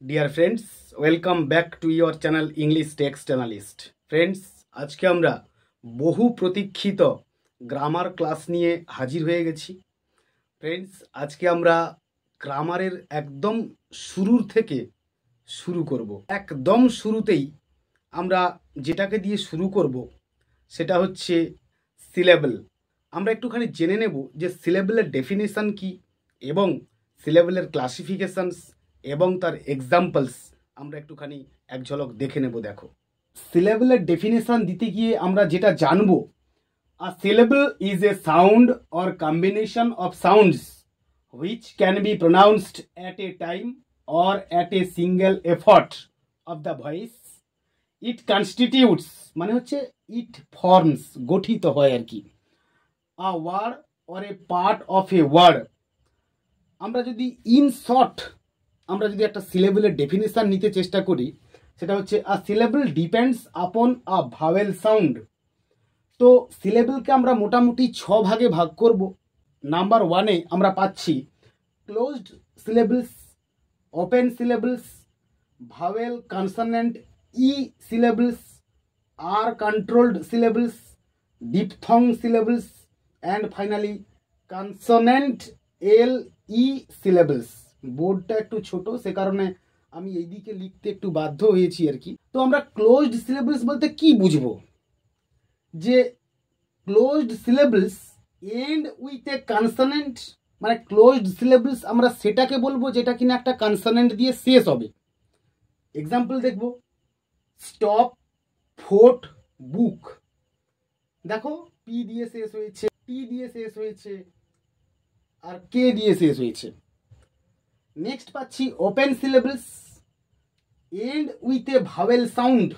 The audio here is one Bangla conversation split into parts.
Dear friends, welcome back to your channel English text analyst. Friends, আজকে আমরা বহু প্রতীক্ষিত গ্রামার ক্লাস নিয়ে হাজির হয়ে গেছি। ফ্রেন্ডস, আজকে আমরা গ্রামারের একদম শুরুর থেকে শুরু করব। একদম শুরুতেই আমরা যেটাকে দিয়ে শুরু করব সেটা হচ্ছে সিলেবল। আমরা একটুখানি জেনে নেব যে সিলেবলের ডেফিনেশন কি এবং সিলেবলের ক্লাসিফিকেশনস এবং তার এক্সাম্পলস আমরা একটুখানি এক ঝলক দেখে নেব। দেখো, সিলেবলের ডেফিনেশন দিতে গিয়ে আমরা যেটা জানবো, a syllable is a sound or combination of sounds which can be pronounced at a time or at a single effort of the voice. It constitutes মানে হচ্ছে it forms, গঠিত হয় আর কি, a word or a part of a word. আমরা যদি ইন শর্ট আমরা যদি একটা সিলেবলের ডেফিনেশন নিতে চেষ্টা করি, সেটা হচ্ছে আ সিলেবল ডিপেন্ডস আপন আ ভাওয়েল সাউন্ড। তো সিলেবলকে আমরা মোটামুটি 6 ভাগে ভাগ করব। নাম্বার 1-এ আমরা পাচ্ছি closed syllables, open syllables, vowel consonant E syllables, R controlled syllables, diphthong syllables and finally consonant L E syllables. বোর্ডটা একটু ছোট, সে কারণে আমি এইদিকে লিখতে একটু বাধ্য হয়েছি আর কি। তো আমরা ক্লোজড সিলেবলস বলতে কি বুঝবো? যে closed syllables end with a consonant, মানে ক্লোজড সিলেবলস আমরা সেটাকে বলবো যেটা কিনা একটা কনসোনেন্ট দিয়ে শেষ হবে। এক্সাম্পল দেখব, স্টপ, ফোট, বুক। দেখো, পি দিয়ে শেষ হয়েছে, টি দিয়ে শেষ হয়েছে, আর কে দিয়ে শেষ হয়েছে। নেক্সট পাচ্ছি open syllables end with a vowel sound.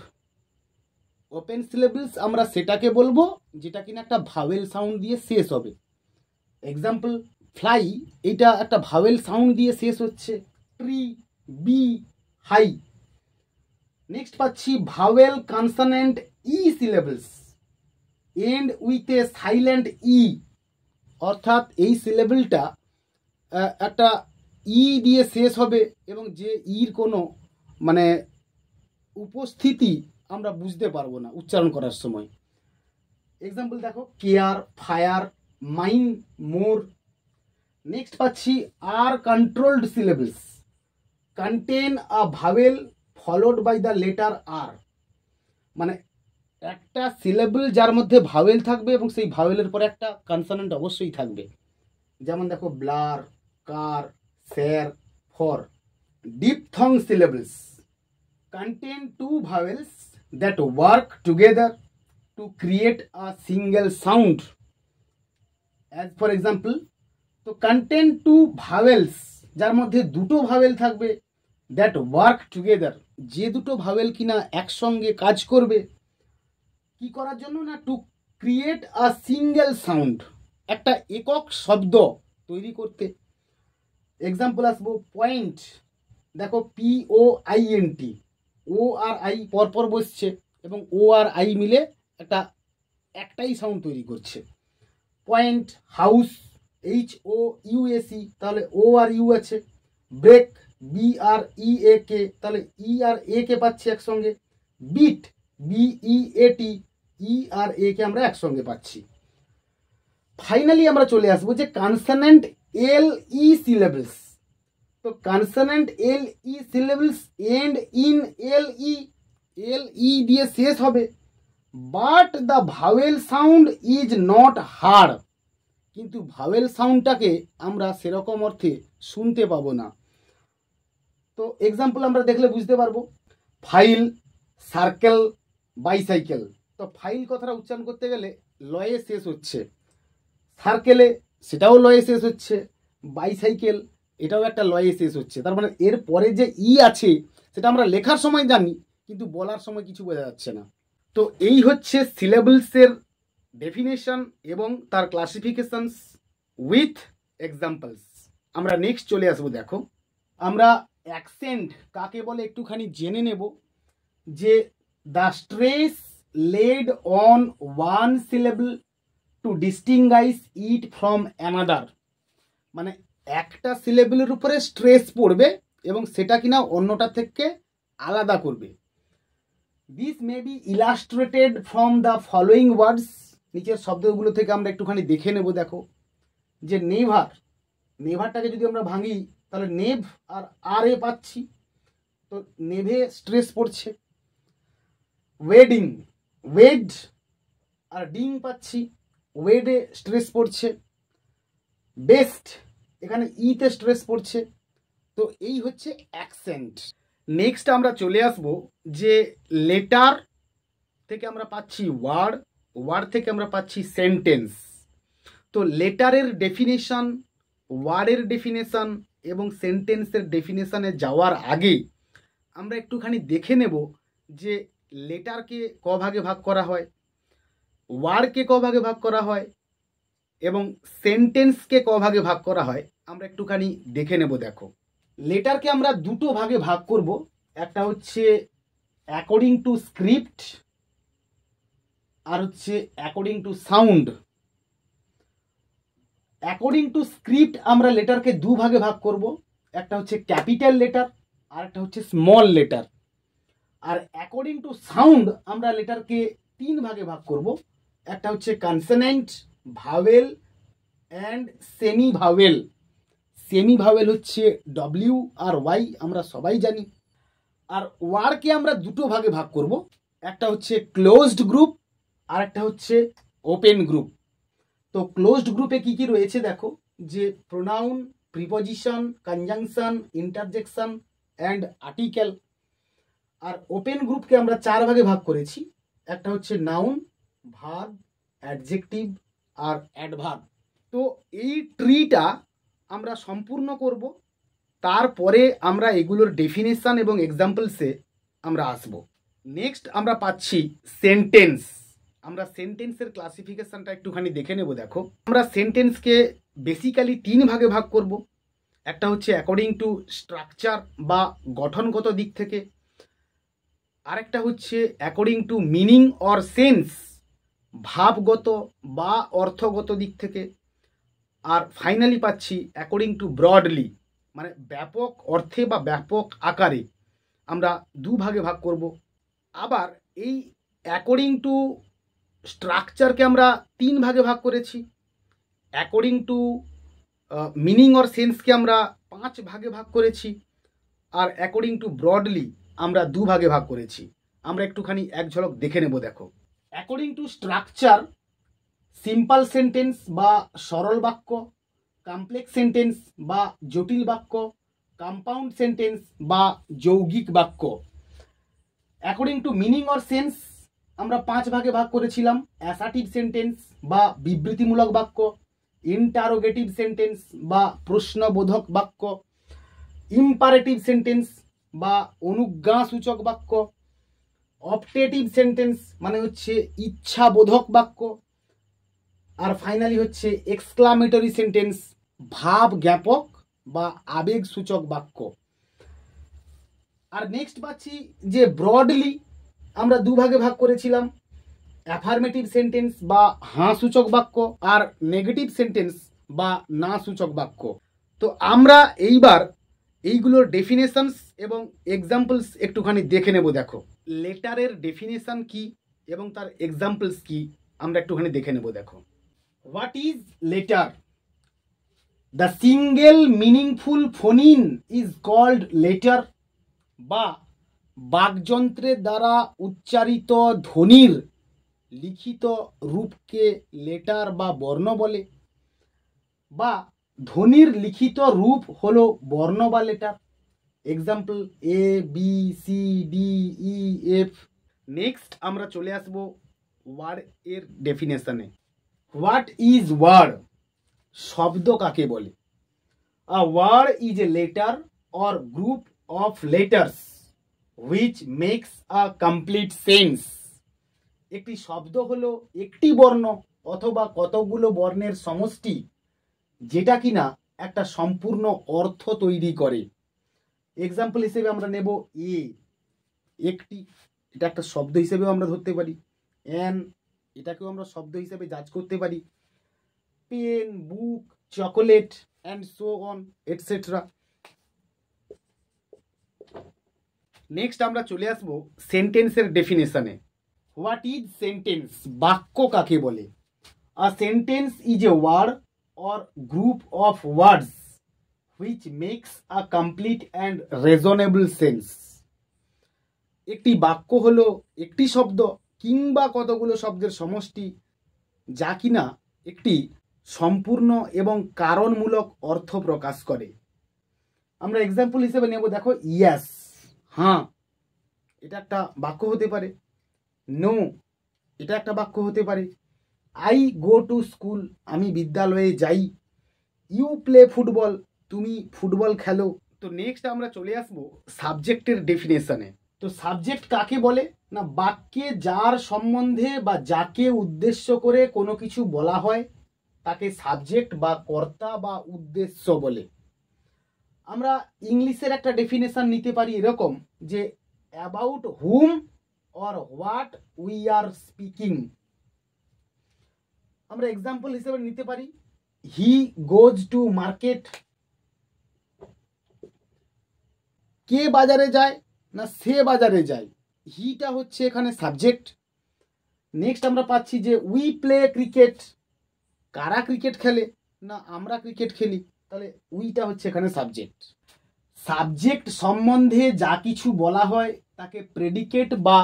Open syllables আমরা সেটাকে বলবো যেটা কিনা একটা ভাওয়েল সাউন্ড দিয়ে শেষ হবে। এক্সাম্পল, ফ্লাই, এটা একটা ভাওয়েল সাউন্ড দিয়ে শেষ হচ্ছে। Tree, be, hi. নেক্সট পাচ্ছি vowel consonant E syllables end with a silent E, অর্থাৎ এই সিলেবলটা একটা ই দিয়ে শেষ হবে এবং যে ইর কোনো মানে উপস্থিতি আমরা বুঝতে পারবো না উচ্চারণ করার সময়। এক্সাম্পল দেখো, care, fire, mine, more. Next পাচ্ছি R controlled syllables contain a vowel followed by the letter R, মানে একটা সিলেবল যার মধ্যে ভাওয়েল থাকবে এবং সেই ভাওয়েলের পরে একটা কনসোনেন্ট অবশ্যই থাকবে। যেমন দেখো, blur, car, sir, for. Diphthong syllables contain two vowels that work together to create a single sound. As for example, তো contain two vowels যার মধ্যে দুটো ভাওয়েল থাকবে, that work together, যে দুটো ভাওয়েল কিনা একসঙ্গে কাজ করবে কি করার জন্য না, to create a single sound, একটা একক শব্দ তৈরি করতে। এক্সাম্পল আসবো, পয়েন্ট। দেখো, P O I N T, O আর আই পরপর বসছে এবং ও আর আই মিলে একটাই সাউন্ড তৈরি করছে। পয়েন্ট, হাউস, এইচ ও ইউএসি, তাহলে ও আর ইউ আছে। ব্রেক, বি আর ই এ কে, তাহলে ই আর এ কে পাচ্ছি একসঙ্গে। বিট, বি ই এ টি, ই আর এ কে আমরা একসঙ্গে পাচ্ছি। ফাইনালি আমরা চলে আসবো যে কনসোনেন্ট এল ই সিলেবলস। তো consonant L E syllables end in L E দিয়ে শেষ হবে, but the vowel sound is not hard, কিন্তু ভাওয়েল সাউন্ডটাকে আমরা সেরকম অর্থে শুনতে পাবো না। তো এক্সাম্পল আমরা দেখলে বুঝতে পারবো, ফাইল, সার্কেল, বাইসাইকেল। তো ফাইল কথাটা উচ্চারণ করতে গেলে লয়ে শেষ হচ্ছে, সার্কেলে সেটাও লয়ে শেষ হচ্ছে, বাইসাইকেল এটাও একটা লয়ে শেষ হচ্ছে। তার মানে এর পরে যে ই আছে সেটা আমরা লেখার সময় জানি, কিন্তু বলার সময় কিছু বোঝা যাচ্ছে না। তো এই হচ্ছে সিলেবলসের ডেফিনেশন এবং তার ক্লাসিফিকেশনস উইথ এক্সাম্পলস। আমরা নেক্সট চলে আসবো। দেখো, আমরা অ্যাকসেন্ট কাকে বলে একটুখানি জেনে নেব। যে the stress laid on one syllable to distinguish it from another, মানে একটা সিলেবলের উপরে স্ট্রেস পড়বে এবং সেটা কিনা অন্যটার থেকে আলাদা করবে। This may be illustrated from the following words. নিচের শব্দগুলো থেকে আমরা একটুখানি দেখে নেব। দেখো যে নেভার, নেভারটাকে যদি আমরা ভাঙি তাহলে নেভ আর আর এ পাচ্ছি, তো নেভে স্ট্রেস পড়ছে। ওয়েডিং, ওয়েড আর ডিং পাচ্ছি, ওয়েডে স্ট্রেস পড়ছে। বেস্ট, এখানে ইতে স্ট্রেস পড়ছে। তো এই হচ্ছে অ্যাকসেন্ট। নেক্সট আমরা চলে আসব যে লেটার থেকে আমরা পাচ্ছি ওয়ার্ড, ওয়ার্ড থেকে আমরা পাচ্ছি সেন্টেন্স। তো লেটারের ডেফিনেশন, ওয়ার্ডের ডেফিনেশন এবং সেন্টেন্সের ডেফিনেশনে যাওয়ার আগে আমরা একটুখানি দেখে নেব যে লেটারকে ক ভাগে ভাগ করা হয়, ওয়ার্ডকে ক ভাগে ভাগ করা হয় এবং সেন্টেন্সকে ক ভাগে ভাগ করা হয়। আমরা একটুখানি দেখে নেব। দেখো লেটারকে আমরা দুটো ভাগে ভাগ করব। একটা হচ্ছে অ্যাকর্ডিং টু স্ক্রিপ্ট আর হচ্ছে according to sound. According to script আমরা লেটারকে দু ভাগে ভাগ করব। একটা হচ্ছে ক্যাপিটাল লেটার আর একটা হচ্ছে স্মল লেটার। আর অ্যাকর্ডিং টু সাউন্ড আমরা লেটারকে তিন ভাগে ভাগ করব। একটা হচ্ছে consonant, vowel and semi vowel. Semi vowel হচ্ছে ডব্লিউ আর ওয়াই, আমরা সবাই জানি। আর ওয়ার্ডকে আমরা দুটো ভাগে ভাগ করব। একটা হচ্ছে ক্লোজড গ্রুপ আর একটা হচ্ছে ওপেন গ্রুপ। তো ক্লোজড গ্রুপে কি কি রয়েছে দেখো, যে pronoun, preposition, conjunction, interjection and article. আর ওপেন গ্রুপকে আমরা চার ভাগে ভাগ করেছি। একটা হচ্ছে নাউন, ভার্ব, অ্যাডজেক্টিভ আর অ্যাডভার্ব। তো এই ট্রিটা আমরা সম্পূর্ণ করব, তারপরে আমরা এগুলোর ডেফিনেশন এবং এক্সাম্পলসে আমরা আসব। নেক্সট আমরা পাচ্ছি সেন্টেন্স। আমরা সেন্টেন্সের ক্লাসিফিকেশনটা একটুখানি দেখে নেব। দেখো আমরা সেন্টেন্সকে বেসিক্যালি তিন ভাগে ভাগ করব। একটা হচ্ছে অ্যাকর্ডিং টু স্ট্রাকচার বা গঠনগত দিক থেকে, আরেকটা হচ্ছে according to meaning or sense, ভাবগত বা অর্থগত দিক থেকে, আর ফাইনালি পাচ্ছি অ্যাকর্ডিং টু ব্রডলি, মানে ব্যাপক অর্থে বা ব্যাপক আকারে আমরা দু ভাগে ভাগ করব। আবার এই অ্যাকর্ডিং টু স্ট্রাকচারকে আমরা তিন ভাগে ভাগ করেছি, অ্যাকর্ডিং টু মিনিং অর সেন্সকে আমরা পাঁচ ভাগে ভাগ করেছি, আর অ্যাকর্ডিং টু ব্রডলি আমরা দু ভাগে ভাগ করেছি। আমরা একটুখানি এক ঝলক দেখে নেব। দেখো according to structure, simple sentence বা সরল বাক্য, কমপ্লেক্স সেন্টেন্স বা জটিল বাক্য, কম্পাউন্ড সেন্টেন্স বা যৌগিক বাক্য। According to meaning or sense আমরা পাঁচ ভাগে ভাগ করেছিলাম, অ্যাসার্টিভ সেন্টেন্স বা বিবৃতিমূলক বাক্য, ইন্টারোগেটিভ সেন্টেন্স বা প্রশ্নবোধক বাক্য, ইম্পারেটিভ সেন্টেন্স বা অনুজ্ঞাসূচক বাক্য, অপটেটিভ সেন্টেন্স মানে হচ্ছে ইচ্ছাবোধক বাক্য, আর ফাইনালি হচ্ছে এক্সক্লামেটরি সেন্টেন্স, ভাব জ্ঞাপক বা আবেগসূচক বাক্য। আর নেক্সট পাচ্ছি যে ব্রডলি আমরা দু ভাগে ভাগ করেছিলাম, অ্যাফার্মেটিভ সেন্টেন্স বা হাঁ সূচক বাক্য আর নেগেটিভ সেন্টেন্স বা না সূচক বাক্য। তো আমরা এইবার এইগুলোর ডেফিনেশনস এবং এক্সাম্পলস একটুখানি দেখে নেব। দেখো লেটারের ডেফিনেশন কি এবং তার এক্সাম্পলস কি আমরা একটুখানি দেখে নেব। দেখো what is letter? The single meaningful phoneme is called letter, বা বাকযন্ত্রের দ্বারা উচ্চারিত ধ্বনির লিখিত রূপকে লেটার বা বর্ণ বলে, বা ধ্বনির লিখিত রূপ হলো বর্ণ বা letter. Example A B C D E F. Next আমরা চলে আসব ওয়ার্ড এর ডেফিনেশনে। What is word? শব্দ কাকে বলে? A word is a letter or group of letters which makes a complete sense. একটি শব্দ হলো একটি বর্ণ অথবা কতগুলো বর্ণের সমষ্টি যেটা কিনা একটা সম্পূর্ণ অর্থ তৈরি করে। এক্সাম্পল হিসেবে আমরা নেব এ, একটি, এটা একটা শব্দ হিসেবেও আমরা ধরতে পারি। অ্যান, এটাকেও আমরা শব্দ হিসেবে জাজ করতে পারি। Pen, book, chocolate and so on etcetera. Next আমরা চলে আসবো সেন্টেন্সের ডেফিনেশনে। What is sentence? বাক্য কাকে বলে? A sentence is a word or group of words which makes a complete and reasonable sense. একটি বাক্য হলো একটি শব্দ কিংবা কতগুলো শব্দের সমষ্টি যা কিনা একটি সম্পূর্ণ এবং কারণমূলক অর্থ প্রকাশ করে। আমরা এক্সাম্পল হিসেবে নেব, দেখো ইয়াস, হ্যাঁ, এটা একটা বাক্য হতে পারে। নো, এটা একটা বাক্য হতে পারে। আই গো টু স্কুল, আমি বিদ্যালয়ে যাই। ইউ প্লে ফুটবল, তুমি ফুটবল খেলো। তো নেক্সট আমরা চলে আসবো সাবজেক্টের ডেফিনেশনে। তো সাবজেক্ট কাকে বলে না, বাক্যে যার সম্বন্ধে বা যাকে উদ্দেশ্য করে কোনো কিছু বলা হয় তাকে সাবজেক্ট বা কর্তা বা উদ্দেশ্য বলে। আমরা ইংলিশের একটা ডেফিনেশন নিতে পারি এরকম যে about hmm or what we are speaking. আমরা এক্সাম্পল হিসেবে নিতে পারি হি গোজ টু মার্কেট। কে বাজারে যায় না সে বাজারে যায়, হিটা হচ্ছে এখানে সাবজেক্ট। নেক্সট আমরা পাচ্ছি যে উই প্লে ক্রিকেট, কারা ক্রিকেট খেলে না আমরা ক্রিকেট খেলি, তাহলে উইটা হচ্ছে এখানে সাবজেক্ট। সাবজেক্ট সম্বন্ধে যা কিছু বলা হয় তাকে প্রেডিকেট বা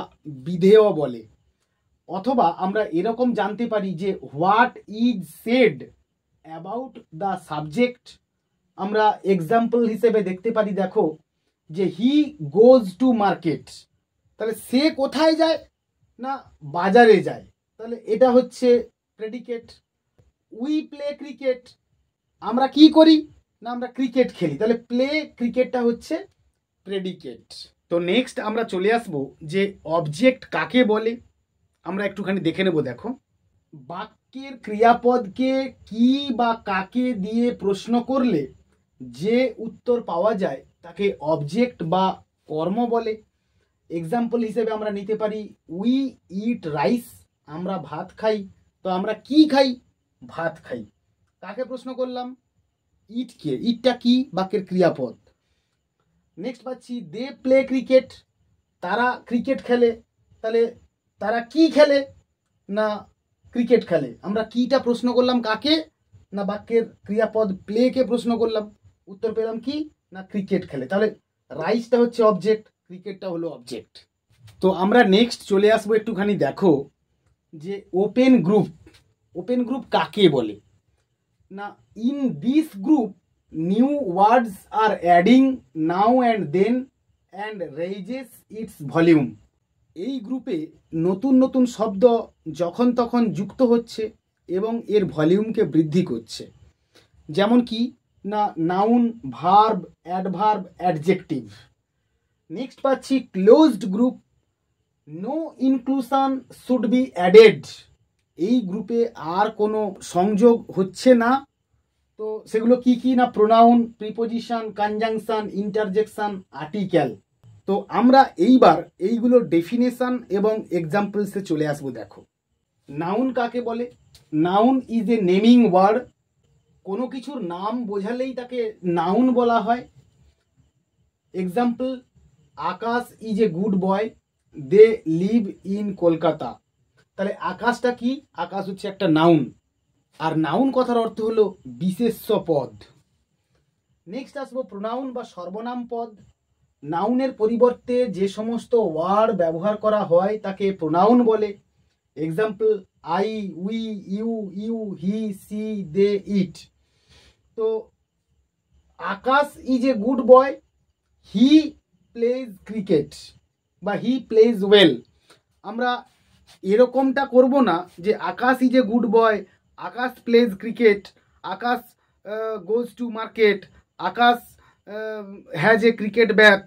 বিধেয় বলে। অথবা আমরা এরকম জানতে পারি যে what is said about the subject. আমরা এক্সাম্পল হিসেবে দেখতে পারি, দেখো যে হি গোজ টু মার্কেট, তাহলে সে কোথায় যায় না বাজারে যায়, তাহলে এটা হচ্ছে প্রেডিকেট। উই প্লে ক্রিকেট, আমরা কি করি না আমরা ক্রিকেট খেলি, তাহলে প্লে ক্রিকেটটা হচ্ছে প্রেডিকেট। তো নেক্সট আমরা চলে আসবো যে অবজেক্ট কাকে বলে। আমরা একটুখানি দেখে নেব। দেখো, বাক্যের ক্রিয়াপদকে কি বা কাকে দিয়ে প্রশ্ন করলে যে উত্তর পাওয়া যায় তাকে অবজেক্ট বা কর্ম বলে। এক্সাম্পল হিসেবে আমরা নিতে পারি উই ইট রাইস, আমরা ভাত খাই। তো আমরা কি খাই? ভাত খাই। কাকে প্রশ্ন করলাম? ইটকে। ইটটা কি? বাক্যের ক্রিয়াপদ। নেক্সট পাচ্ছি দে প্লে ক্রিকেট, তারা ক্রিকেট খেলে। তাহলে তারা কি খেলে না ক্রিকেট খেলে। আমরা কিটা প্রশ্ন করলাম কাকে না বাক্যের ক্রিয়াপদ প্লেকে প্রশ্ন করলাম, উত্তর পেলাম কি না ক্রিকেট খেলে। তাহলে রাইসটা হচ্ছে অবজেক্ট, ক্রিকেটটা হলো অবজেক্ট। তো আমরা নেক্সট চলে আসবো একটুখানি, দেখো যে ওপেন গ্রুপ। ওপেন গ্রুপ কাকে বলে না, in this group new words are adding now and then and raises its volume. এই গ্রুপে নতুন নতুন শব্দ যখন তখন যুক্ত হচ্ছে এবং এর ভলিউমকে বৃদ্ধি করছে। যেমন কি না noun, verb, adverb, adjective. Next পাচ্ছি closed group, no inclusion should be added. এই গ্রুপে আর কোনো সংযোগ হচ্ছে না। তো সেগুলো কি কি না pronoun, preposition, conjunction, interjection, article. তো আমরা এইবার এইগুলোর ডেফিনেশন এবং এক্সাম্পলসে চলে আসবো। দেখো, নাউন কাকে বলে? Noun is a naming word. কোনো কিছুর নাম বোঝালেই তাকে নাউন বলা হয়। Example, Akash is a good boy, they live in Kolkata. তাহলে আকাশটা কি? আকাশ হচ্ছে একটা নাউন, আর নাউন কথার অর্থ হলো বিশেষ্য পদ। নেক্সট আসবো প্রোনাউন বা সর্বনাম পদ। নাউনের পরিবর্তে যে সমস্ত ওয়ার্ড ব্যবহার করা হয় তাকে প্রোনাউন বলে। Example, I, we, you, you, he, she, they, it. তো Akash is a good boy, he plays cricket বা হি প্লেজ ওয়েল। আমরা এরকমটা করব না যে Akash is a good boy, Akash plays cricket, Akash goes to market, Akash has a cricket bat.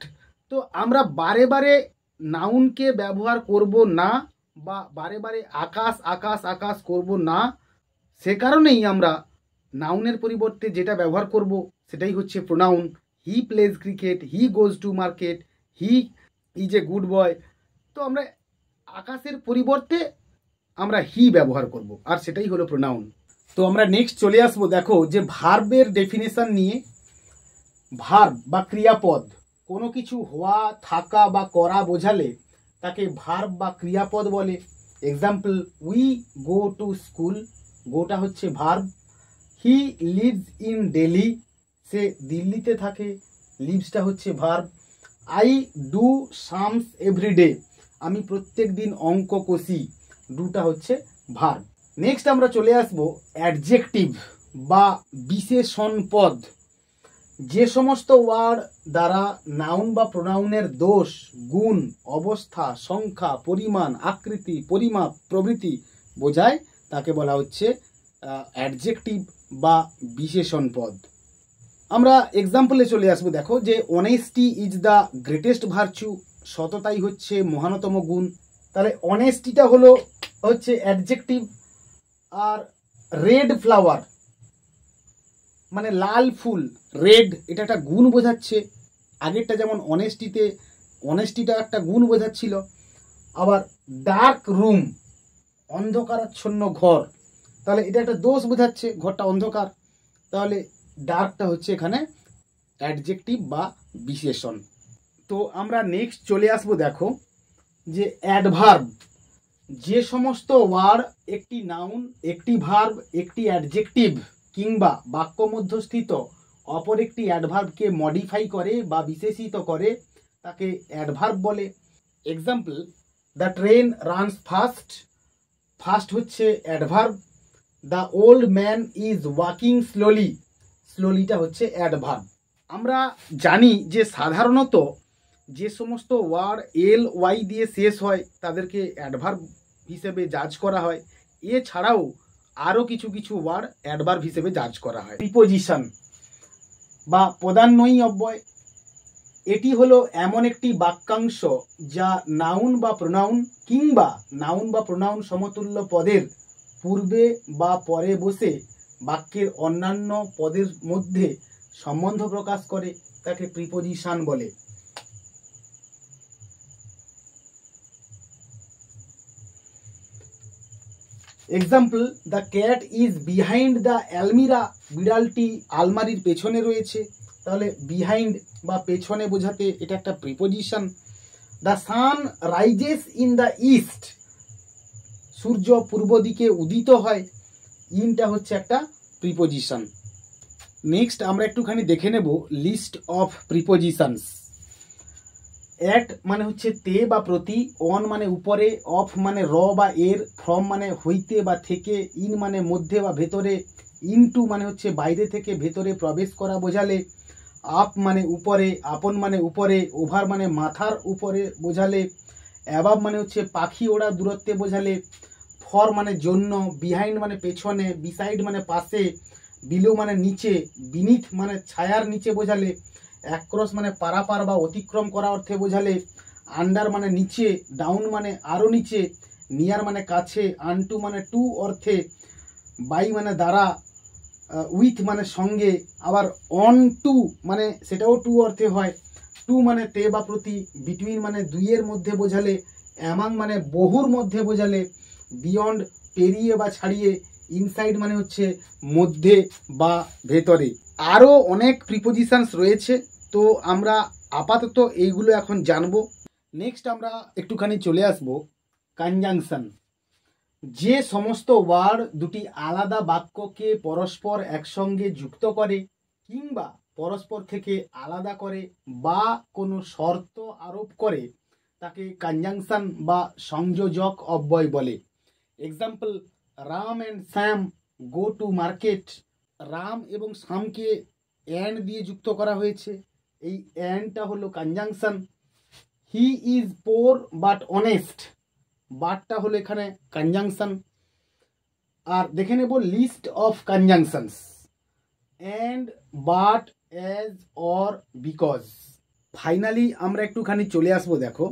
তো আমরা বারে বারে নাউনকে ব্যবহার করব না বা বারে বারে আকাশ আকাশ আকাশ করব না। সে কারণেই আমরা নাউনের পরিবর্তে যেটা ব্যবহার করব সেটাই হচ্ছে pronoun. He plays cricket, he goes to market, he is a good boy. তো আমরা আকাশের পরিবর্তে আমরা হি ব্যবহার করব, আর সেটাই হলো প্রোনাউন। তো আমরা নেক্সট চলে আসবো, দেখো যে ভার্বের ডেফিনেশন নিয়ে। ভার্ব বা ক্রিয়াপদ কোনো কিছু হওয়া, থাকা বা করা বোঝালে তাকে ভার্ব বা ক্রিয়াপদ বলে। Example, we go to school, গোটা হচ্ছে verb. He lives in Delhi, সে দিল্লিতে থাকে, লিভসটা হচ্ছে verb. I do sums everyday, আমি প্রত্যেক দিন অঙ্ক কষি, ডুটা হচ্ছে ভার্ব। নেক্সট আমরা চলে আসবো অ্যাডজেক্টিভ বা বিশেষণ পদ। যে সমস্ত ওয়ার্ড দ্বারা নাউন বা প্রোনাউনের দোষ, গুণ, অবস্থা, সংখ্যা, পরিমাণ, আকৃতি, পরিমাপ প্রভৃতি বোঝায় তাকে বলা হচ্ছে অ্যাডজেক্টিভ বা বিশেষণ পদ। আমরা এক্সাম্পলে চলে আসবো। দেখো যে honesty is the greatest virtue, সততাই হচ্ছে মহানতম গুণ। তাহলে অনেস্টিটা হচ্ছে অ্যাডজেক্টিভ। আর রেড ফ্লাওয়ার মানে লাল ফুল, রেড এটা একটা গুণ বোঝাচ্ছে। আগেরটা যেমন অনেস্টিটা একটা গুণ বোঝাচ্ছিল। আবার ডার্ক রুম, অন্ধকারাচ্ছন্ন ঘর, তাহলে এটা একটা দোষ বোঝাচ্ছে, ঘরটা অন্ধকার। তাহলে ডার্কটা হচ্ছে এখানে অ্যাডজেক্টিভ বা বিশেষণ। তো আমরা নেক্সট চলে আসবো। দেখো যে অ্যাডভার্ব, যে সমস্ত ওয়ার্ড একটি নাউন, একটি ভার্ব, একটি অ্যাডজেক্টিভ কিংবা বাক্য মধ্যস্থিত অপর একটি অ্যাডভার্বকে মডিফাই করে বা বিশেষিত করে তাকে অ্যাডভার্ব বলে। Example, the train runs fast, fast হচ্ছে adverb. The old man is walking slowly, স্লোলিটা হচ্ছে অ্যাডভার্ব। আমরা জানি যে সাধারণত যে সমস্ত ওয়ার্ড এল ওয়াই দিয়ে শেষ হয় তাদেরকে অ্যাডভার্ব হিসেবে জাজ করা হয়। এছাড়াও আরও কিছু কিছু ওয়ার্ড অ্যাডভার্ব হিসেবে জাজ করা হয়। প্রিপোজিশন বা পদান্বয়ী অব্যয়, এটি হলো এমন একটি বাক্যাংশ যা নাউন বা প্রোনাউন কিংবা নাউন বা প্রোনাউন সমতুল্য পদের পূর্বে বা পরে বসে বাক্যের অন্যান্য পদের মধ্যে সম্বন্ধ প্রকাশ করে, তাকে প্রিপোজিশন বলে। Example, the cat is behind the almirah, বিড়ালটি আলমারির পেছনে রয়েছে। তাহলে বিহাইন্ড বা পেছনে বোঝাতে এটা একটা preposition. The sun rises in the east, সূর্য পূর্ব দিকে উদিত হয়, ইনটা হচ্ছে একটা প্রিপোজিশন। নেক্সট আমরা একটুখানি দেখে নেব লিস্ট অফ প্রিপোজিশনস। অ্যাট মানে হচ্ছে তে বা প্রতি, অন মানে উপরে, অফ মানে র বা এর, ফ্রম মানে হইতে বা থেকে, ইন মানে মধ্যে বা ভেতরে, ইনটু মানে হচ্ছে বাইরে থেকে ভেতরে প্রবেশ করা বোঝালে, আপ মানে উপরে, আপন মানে উপরে, ওভার মানে মাথার উপরে বোঝালে, অ্যাবাভ মানে হচ্ছে পাখি ওড়ার দূরত্বে বোঝালে, ফর মানে জন্য, বিহাইন্ড মানে পেছনে, বিসাইড মানে পাশে, বিলো মানে নিচে, বিনিথ মানে ছায়ার নিচে বোঝালে, অ্যাক্রস মানে পারাপার বা অতিক্রম করা অর্থে বোঝালে, আন্ডার মানে নিচে, ডাউন মানে আরও নিচে, নিয়ার মানে কাছে, আনটু মানে টু অর্থে, বাই মানে দ্বারা, উইথ মানে সঙ্গে, আবার অন টু মানে সেটাও টু অর্থে হয়, টু মানে তে বা প্রতি, বিটুইন মানে দুইয়ের মধ্যে বোঝালে, অ্যামাং মানে বহুর মধ্যে বোঝালে, বিয়ন্ড পেরিয়ে বা ছাড়িয়ে, ইনসাইড মানে হচ্ছে মধ্যে বা ভেতরে। আরও অনেক প্রিপোজিশনস রয়েছে, তো আমরা আপাতত এইগুলো এখন জানবো। নেক্সট আমরা একটুখানি চলে আসবো কনজাংশন। যে সমস্ত ওয়ার্ড দুটি আলাদা বাক্যকে পরস্পর একসঙ্গে যুক্ত করে কিংবা পরস্পর থেকে আলাদা করে বা কোনো শর্ত আরোপ করে তাকে কনজাংশন বা সংযোজক অব্যয় বলে। Example, Ram and Shyam go to market, Ram এবং শ্যামকে অ্যান্ড দিয়ে যুক্ত করা হয়েছে, এই অ্যান্ডটা হলো conjunction. He is poor but honest, বাটটা হলো এখানে কনজাংশন। আর দেখে নেব list of conjunctions. And, but, as, or, because. Finally আমরা একটুখানি চলে আসবো। দেখো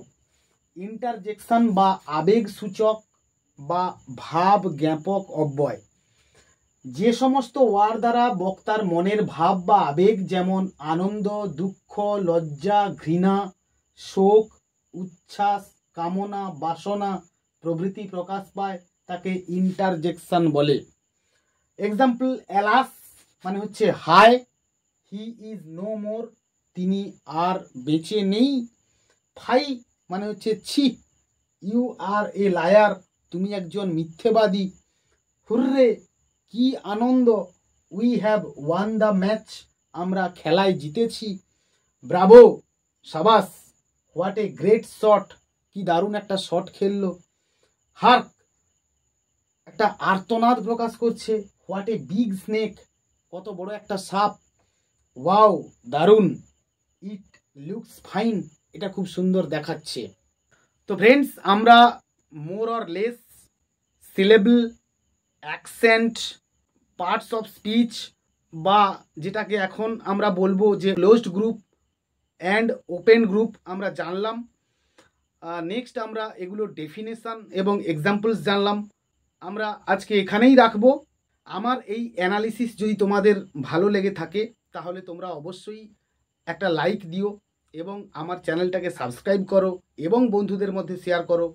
ইন্টারজেকশন বা আবেগ সূচক বা ভাব জ্ঞাপক অব্যয়, যে সমস্ত ওয়ার্ড দ্বারা বক্তার মনের ভাব বা আবেগ যেমন আনন্দ, দুঃখ, লজ্জা, ঘৃণা, শোক, উচ্ছ্বাস, কামনা, বাসনা প্রভৃতি প্রকাশ পায় তাকে ইন্টারজেকশন বলে। এক্সাম্পল, অ্যালাস মানে হচ্ছে হায়, হি ইজ নো মোর, তিনি আর বেঁচে নেই। ফাই মানে হচ্ছে ছি, ইউ আর এ লায়ার, তুমি একজন মিথ্যেবাদী। হুররে, কি আনন্দ, we have won the match, আমরা খেলায় জিতেছি। ব্রাভো, সাবাস, হোয়াট এ গ্রেট শট, কি দারুণ একটা শট খেললো। হার্ক, একটা আর্তনাদ প্রকাশ করছে। হোয়াট এ বিগ স্নেক, কত বড় একটা সাপ। ওয়াও, দারুণ। ইট লুকস ফাইন, এটা খুব সুন্দর দেখাচ্ছে। তো ফ্রেন্ডস, আমরা more or less syllable, accent, parts of speech, বা যেটাকে এখন আমরা বলবো যে closed group and open group আমরা জানলাম। নেক্সট আমরা এগুলোর ডেফিনেশান এবং এক্সাম্পলস জানলাম। আমরা আজকে এখানেই রাখবো। আমার এই অ্যানালিসিস যদি তোমাদের ভালো লেগে থাকে তাহলে তোমরা অবশ্যই একটা লাইক দিও এবং আমার চ্যানেলটাকে সাবস্ক্রাইব করো এবং বন্ধুদের মধ্যে শেয়ার করো।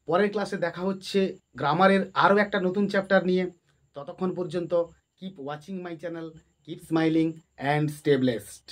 পরের ক্লাসে দেখা হচ্ছে গ্রামারের আরও একটা নতুন চ্যাপ্টার নিয়ে। ততক্ষণ পর্যন্ত keep watching my channel, keep smiling and stay blessed.